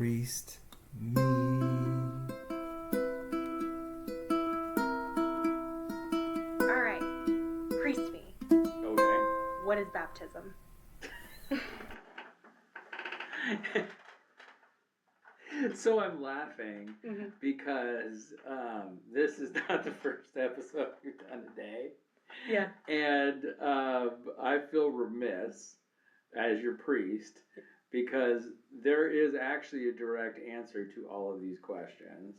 PriestMe. All right, PriestMe. Okay. What is baptism? So I'm laughing because this is not the first episode we've done today. Yeah. And I feel remiss as your priest because there is actually a direct answer to all of these questions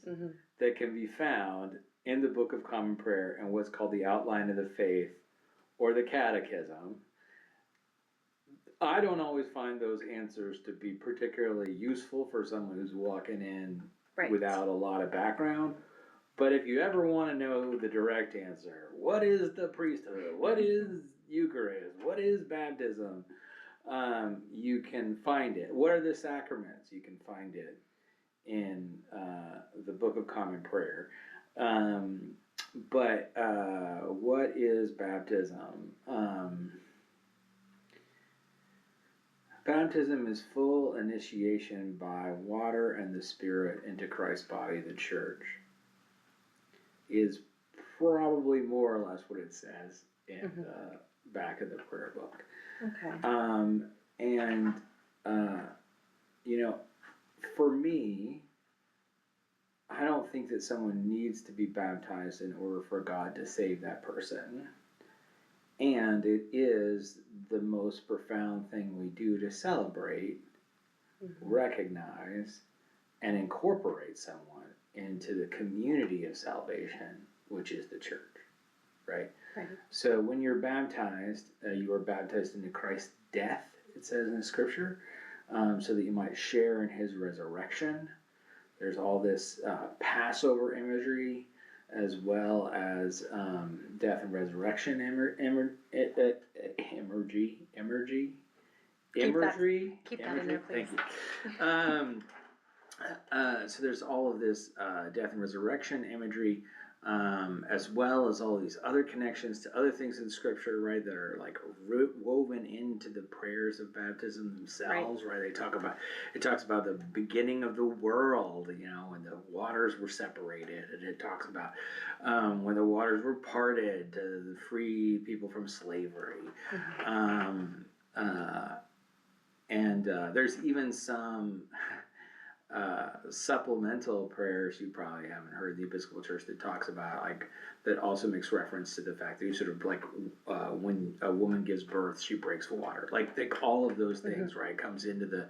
that can be found in the Book of Common Prayer and what's called the Outline of the Faith or the Catechism. I don't always find those answers to be particularly useful for someone who's walking in without a lot of background. But if you ever want to know the direct answer, what is the priesthood? What is Eucharist? What is baptism? You can find it. What are the sacraments? You can find it in the Book of Common Prayer. But what is baptism? Baptism is full initiation by water and the Spirit into Christ's body, the church. Is probably more or less what it says in the back of the prayer book. Okay. For me, I don't think that someone needs to be baptized in order for God to save that person. And it is the most profound thing we do to celebrate, recognize, and incorporate someone into the community of salvation, which is the church, right? So when you're baptized, you are baptized into Christ's death, it says in the scripture, so that you might share in his resurrection. There's all this Passover imagery, as well as death and reresurrection imagery. Keep that in there, please. Thank you. So there's all of this death and resurrection imagery, as well as all these other connections to other things in Scripture, right, that are like woven into the prayers of baptism themselves, right? It talks about the beginning of the world, when the waters were separated, and it talks about when the waters were parted to free people from slavery. And there's even some supplemental prayers you probably haven't heard the Episcopal Church that talks about, that also makes reference to the fact that you sort of when a woman gives birth, she breaks water. All of those things, right, comes into the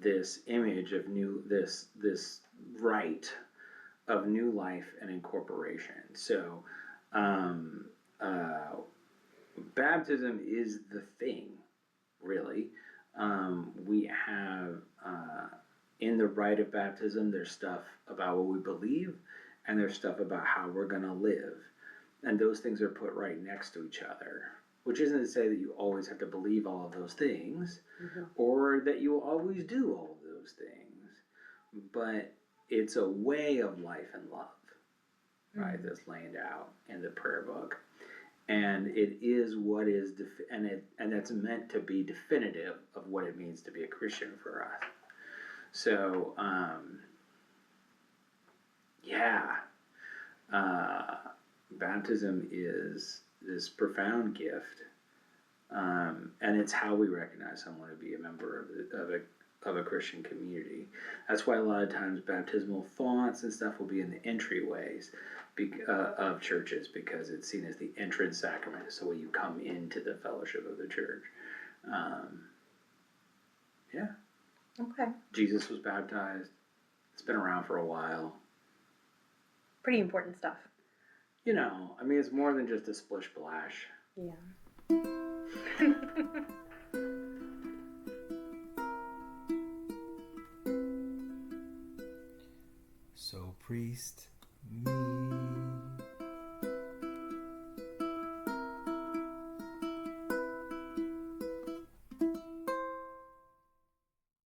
this image of this rite of new life and incorporation. So baptism is the thing, really. We have in the rite of baptism, there's stuff about what we believe, and there's stuff about how we're going to live. And those things are put right next to each other, which isn't to say that you always have to believe all of those things, or that you will always do all of those things. But it's a way of life and love, right, that's laid out in the prayer book. And it is what is, and that's meant to be definitive of what it means to be a Christian for us. So, baptism is this profound gift, and it's how we recognize someone to be a member of a Christian community. That's why a lot of times baptismal fonts and stuff will be in the entryways of churches, because it's seen as the entrance sacrament. So when you come into the fellowship of the church, Okay. Jesus was baptized. It's been around for a while. Pretty important stuff. It's more than just a splish splash. Yeah. So PriestMe.